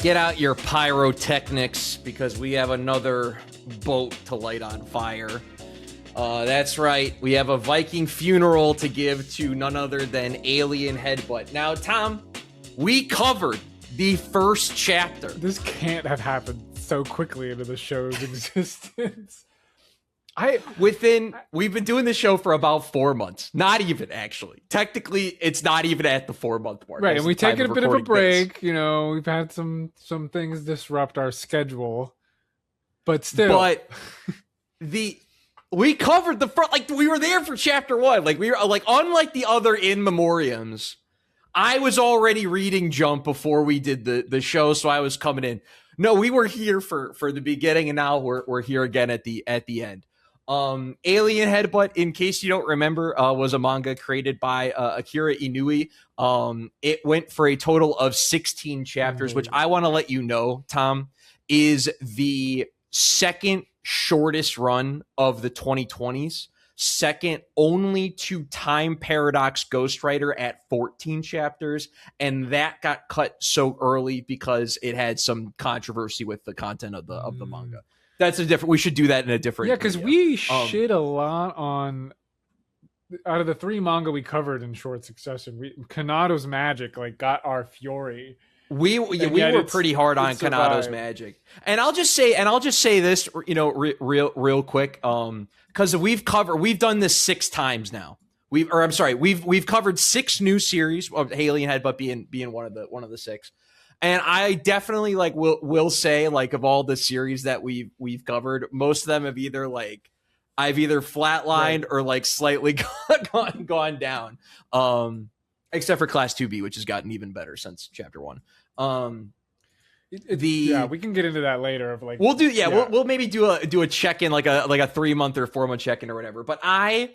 Get out your pyrotechnics because we have another boat to light on fire. That's right. We have a Viking funeral to give to none other than Alien Headbutt. Now, Tom, we covered the first chapter. This can't have happened so quickly into the show's existence. We've been doing this show for about 4 months. Not even, actually. Technically, it's not even at the 4-month mark. Right, and we've taken a bit of a break. You know, we've had some things disrupt our schedule. But still. But we covered the front, like we were there for chapter 1. Like we were like, unlike the other in memoriams, I was already reading Jump before we did the show, so I was coming in. No, we were here for the beginning, and now we're here again at the end. Alien Headbutt, in case you don't remember, was a manga created by Akira Inui. It went for a total of 16 chapters, which I want to let you know, Tom, is the second shortest run of the 2020s, second only to Time Paradox Ghostwriter at 14 chapters, and that got cut so early because it had some controversy with the content of the manga. That's a different. We should do that in a different. Yeah, because we shit a lot on. Out of the 3 manga we covered in short succession, Kanado's Magic got our fury. We were pretty hard on Kanado's Magic, and I'll just say this, real quick, because we've done this 6 times now. We've covered 6 new series of Alien Headbutt being one of the 6. And I definitely will say, of all the series that we've covered, most of them have either I've either flatlined or slightly gone down. Except for Class 2B, which has gotten even better since chapter 1. We can get into that later. We'll maybe do a check-in, like a 3-month or 4-month check-in or whatever. But I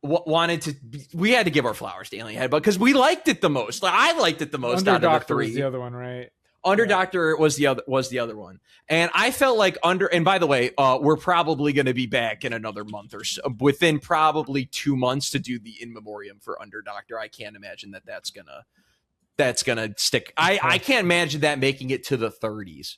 we had to give our flowers to Alien Headbutt because we liked it the most. I liked it the most out of the 3. Was the other one, right? Doctor was the other one, and I felt like And by the way, we're probably going to be back in another month or so, within probably 2 months, to do the in memoriam for Under Doctor. I can't imagine that's gonna stick. I can't imagine that making it to the 30s,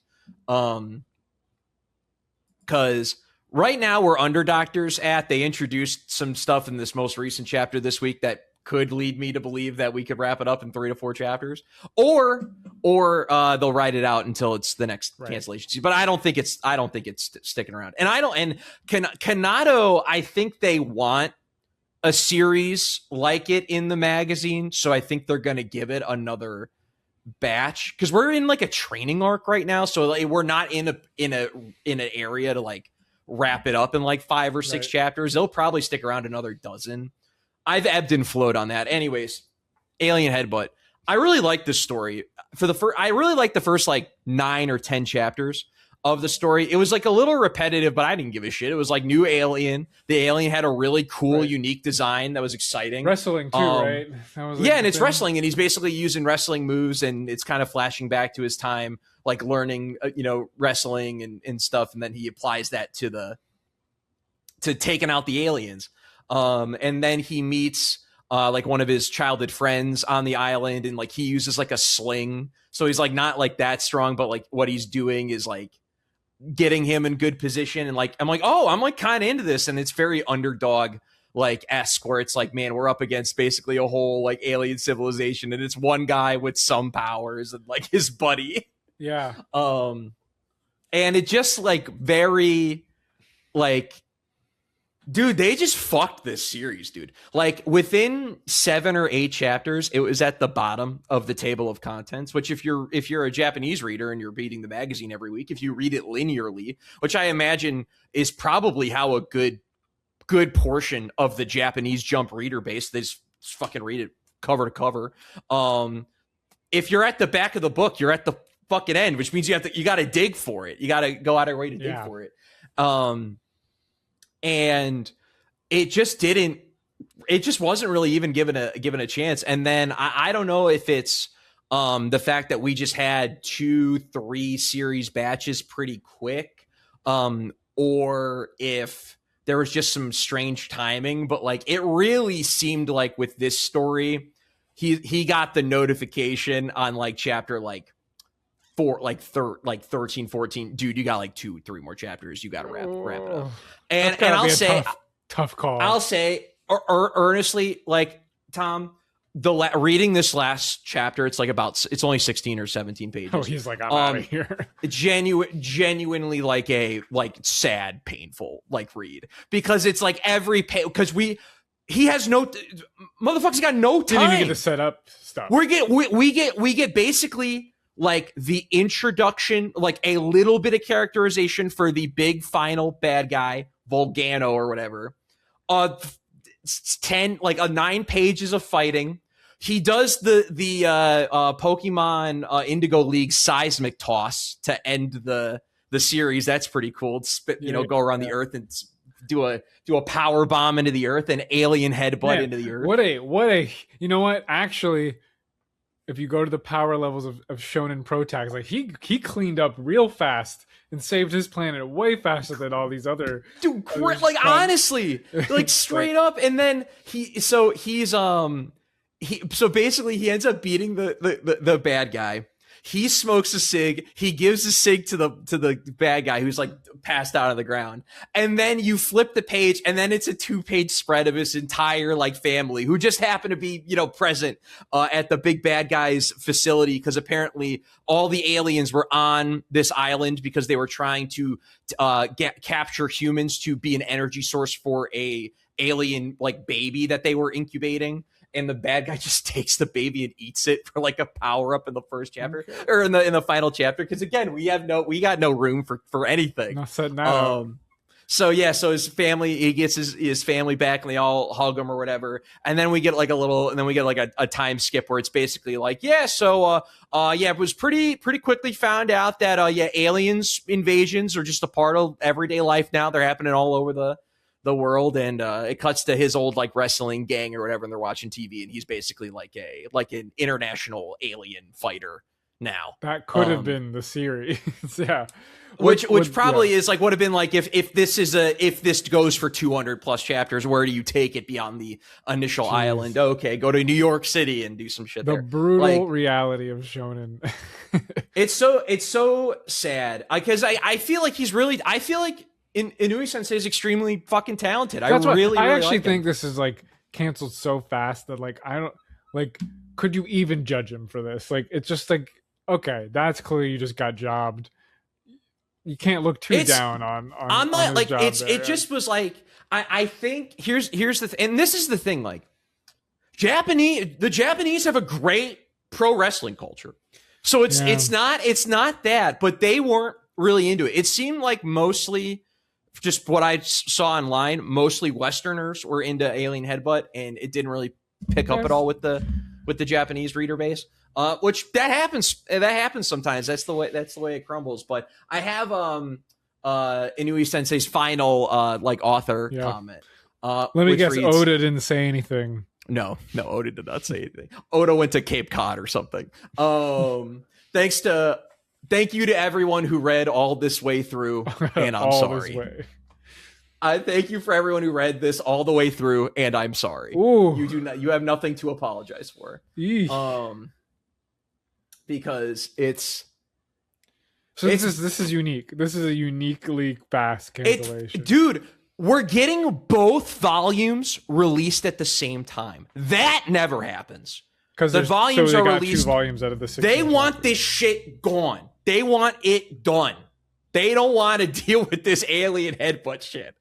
because right now we're Under Doctors they introduced some stuff in this most recent chapter this week that could lead me to believe that we could wrap it up in 3 to 4 chapters, or they'll write it out until it's the next cancellation season. But I don't think it's sticking around. And Kanado, I think they want a series like it in the magazine, so I think they're going to give it another batch, because we're in a training arc right now, so we're not in an area to wrap it up in 5 or 6 chapters. They'll probably stick around another dozen. I've ebbed and flowed on that. Anyways, Alien Headbutt. I really like this story. I really like the first 9 or 10 chapters of the story. It was a little repetitive, but I didn't give a shit. It was new alien. The alien had a really cool, unique design that was exciting. Wrestling too, right? And it's wrestling, and he's basically using wrestling moves, and it's kind of flashing back to his time, learning, wrestling and stuff, and then he applies that to taking out the aliens. And then he meets one of his childhood friends on the island, and he uses a sling, so he's not that strong, but what he's doing is getting him in good position. And I'm kind of into this, and it's very underdog esque, where it's man, we're up against basically a whole alien civilization, and it's one guy with some powers and his buddy. Yeah. And it just very dude, they just fucked this series, dude. Within 7 or 8 chapters, it was at the bottom of the table of contents, which if you're a Japanese reader and you're reading the magazine every week, if you read it linearly, which I imagine is probably how a good portion of the Japanese Jump reader base, they just fucking read it cover to cover. If you're at the back of the book, you're at the fucking end, which means you got to dig for it. You got to go out of your way to dig for it. And it just wasn't really even given a chance. And then I don't know if it's the fact that we just had 2-3 series batches pretty quick, or if there was just some strange timing, but it really seemed with this story, he got the notification on chapter 13, 14. Dude, you got like 2-3 more chapters. You got to wrap it up. That's And I'll be a say, tough call. I'll say, earnestly, like, Tom, reading this last chapter, it's only 16 or 17 pages. Oh, he's like, I'm out of here. Genuinely like a sad, painful like read, because it's like every page, because he has no motherfucker's got no time. Didn't even get to set up stuff. We get basically like the introduction, like a little bit of characterization for the big final bad guy, Volgano or whatever. 9 pages of fighting. He does the Pokemon Indigo League seismic toss to end the series. That's pretty cool. Go around the Earth and do a power bomb into the Earth, and alien headbutt into the Earth. What a you know what? Actually, if you go to the power levels of Shonen Pro Tags, like he cleaned up real fast and saved his planet way faster than all these other dude. Honestly, like straight up. And then basically he ends up beating the bad guy. He smokes a cig. He gives a cig to the bad guy who's like passed out on the ground. And then you flip the page, and then it's a 2-page spread of his entire like family who just happened to be, present at the big bad guy's facility, because apparently all the aliens were on this island because they were trying to capture humans to be an energy source for a alien like baby that they were incubating. And the bad guy just takes the baby and eats it for like a power up in the first chapter, or in the final chapter. Because again, we got no room for anything. So his family, he gets his family back, and they all hug him or whatever. And then we get like a time skip where it's basically like, it was pretty quickly found out that aliens invasions are just a part of everyday life now. They're happening all over the world, and it cuts to his old like wrestling gang or whatever, and they're watching TV, and he's basically like an international alien fighter now. That could have been the series. Yeah. Which probably is like would have been like if this goes for 200 plus chapters, where do you take it beyond the initial island? Okay, go to New York City and do some shit there. The brutal reality of shonen. It's so sad, because I feel like Inui Sensei is extremely fucking talented. I actually think this is like canceled so fast that like I don't like. Could you even judge him for this? Like, it's just like, okay, that's clear. You just got jobbed. You can't look too down on that. Like, it just was like, I think here's the and this is the thing. Like, the Japanese have a great pro wrestling culture, so it's not that, but they weren't really into it. It seemed like mostly, just what I saw online, mostly Westerners were into Alien Headbutt, and it didn't really pick up at all with the Japanese reader base. Which that happens sometimes. That's the way it crumbles. But I have Inui Sensei's final author comment. Let me guess, Oda didn't say anything. No, Oda did not say anything. Oda went to Cape Cod or something. Thank you to everyone who read all this way through, and I'm sorry. I thank you for everyone who read this all the way through, and I'm sorry. Ooh. You have nothing to apologize for. Eesh. Because it's this is unique. This is a uniquely fast cancellation. Dude, we're getting both volumes released at the same time. That never happens. Because the volumes are released. 2 volumes out of the 6. They want this shit gone. They want it done. They don't want to deal with this Alien Headbutt shit.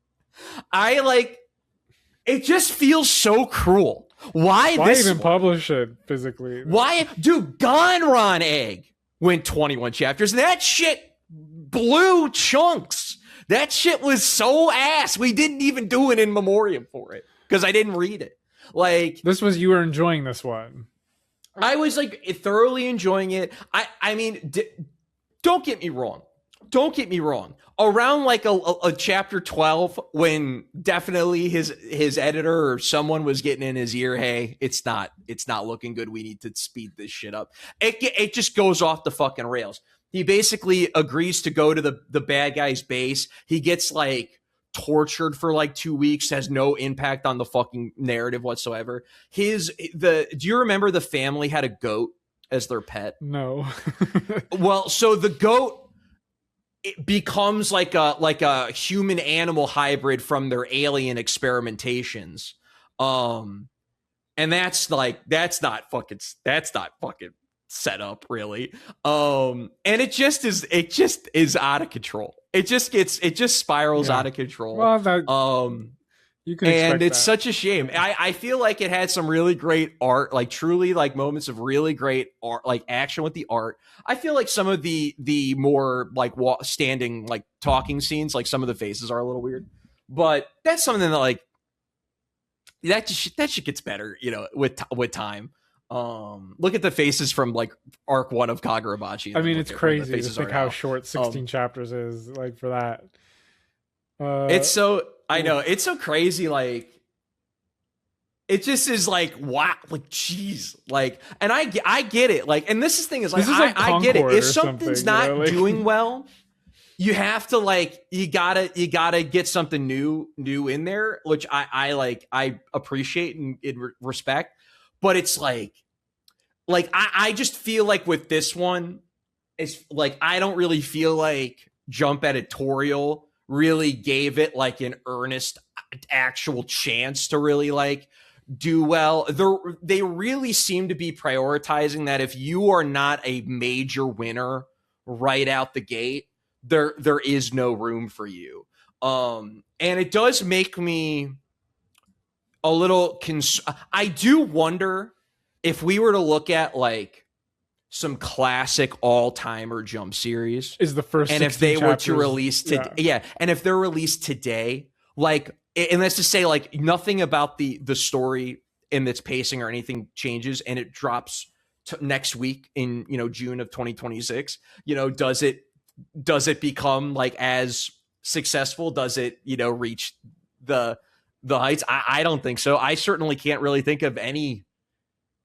It just feels so cruel. Why even publish it physically? Why? Dude, Gonron Egg went 21 chapters. That shit blew chunks. That shit was so ass. We didn't even do an in memoriam for it because I didn't read it. Like, you were enjoying this one. I was like thoroughly enjoying it. I mean, don't get me wrong. Around like a chapter 12, when definitely his editor or someone was getting in his ear, hey, it's not looking good. We need to speed this shit up. It just goes off the fucking rails. He basically agrees to go to the bad guy's base. He gets like tortured for like 2 weeks, has no impact on the fucking narrative whatsoever. Do you remember the family had a goat? as their pet? No. Well, so the goat, it becomes like a human animal hybrid from their alien experimentations. And that's not fucking set up really. And it just is out of control. It just spirals out of control. Well, you can and it's that. such a shame. I feel like it had some really great art, like truly like moments of really great art, like action with the art. I feel like some of the more like standing, like talking scenes, like some of the faces are a little weird, but that's something that like that shit gets better, you know, with time. Look at the faces from like arc 1 of Kagurabachi. I mean, it's crazy to think how short 16 chapters is, like, for that. It's so, I know, it's so crazy. Like, it just is like, wow, like, geez, like, and I get it. Like, and this thing is like, I get it. If something's not doing well, you have to like, you gotta get something new in there, which I appreciate and respect. But it's like I just feel like with this one, it's like I don't really feel like Jump Editorial really gave it like an earnest actual chance to really like do well. They really seem to be prioritizing that if you are not a major winner right out the gate, there is no room for you. And it does make me a little I do wonder if we were to look at like some classic all-timer Jump series, is the first, and if they were to release today, and if they're released today, like, and let's just say like nothing about the story and its pacing or anything changes, and it drops next week in, you know, June of 2026, you know, does it become like as successful? Does it, you know, reach the heights? I don't think so. I certainly can't really think of any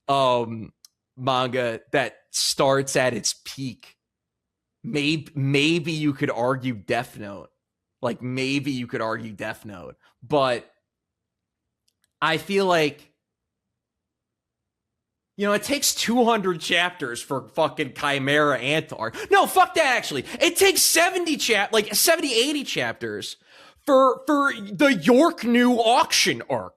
manga that starts at its peak. Maybe you could argue Death Note. Like, maybe you could argue Death Note. But I feel like, you know, it takes 200 chapters for fucking Chimera Ant-arc. No, fuck that, actually. It takes 70, 80 chapters for the York New auction arc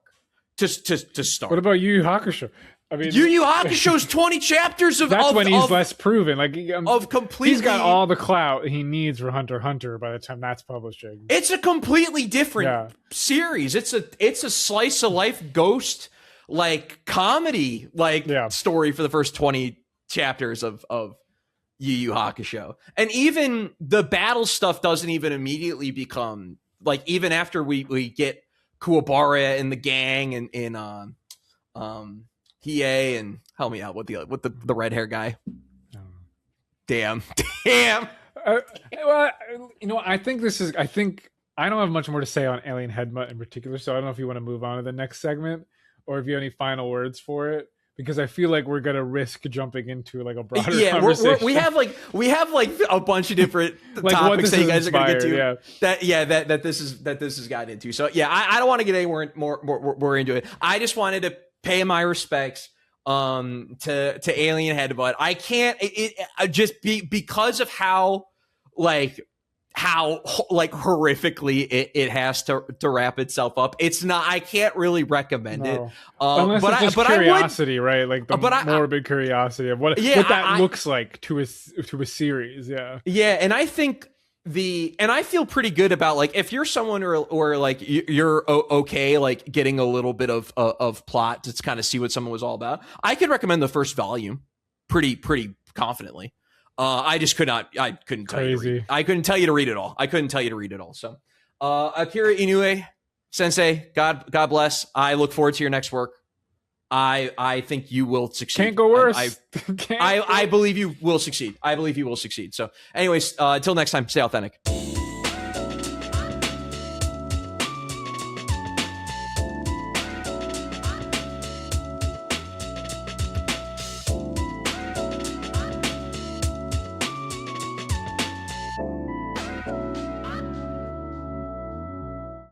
to start. What about Yu Yu Hakusho? I mean, Yu Yu Hakusho's 20 chapters of that's when he's less proven. Like, of completely, he's got all the clout he needs for Hunter x Hunter by the time that's publishing. It's a completely different series. It's a slice of life ghost like comedy story for the first 20 chapters of Yu Yu Hakusho. And even the battle stuff doesn't even immediately become like, even after we get Kuwabara and the gang and Hiei, and help me out with the red hair guy. Damn. Well, you know, I think I don't have much more to say on Alien Headbutt in particular, so I don't know if you want to move on to the next segment or if you have any final words for it, because I feel like we're gonna risk jumping into like a broader conversation. we have like a bunch of different like topics that you guys are gonna get to. That this has gotten into. So yeah, I don't want to get any more into it. I just wanted to pay my respects to Alien Headbutt. I can't just because of how horrifically it has to wrap itself up. It's not, I can't really recommend it. Unless it's just curiosity, right? Like the morbid curiosity of what that looks like to a series. Yeah. And I think and I feel pretty good about, like, if you're someone or like you're okay, like getting a little bit of plot to kind of see what someone was all about, I could recommend the first volume pretty confidently. I couldn't tell you. I couldn't tell you to read it all. So, Akira Inoue Sensei, God bless. I look forward to your next work. I think you will succeed. Can't go worse. I believe you will succeed. So anyways, until next time, stay authentic.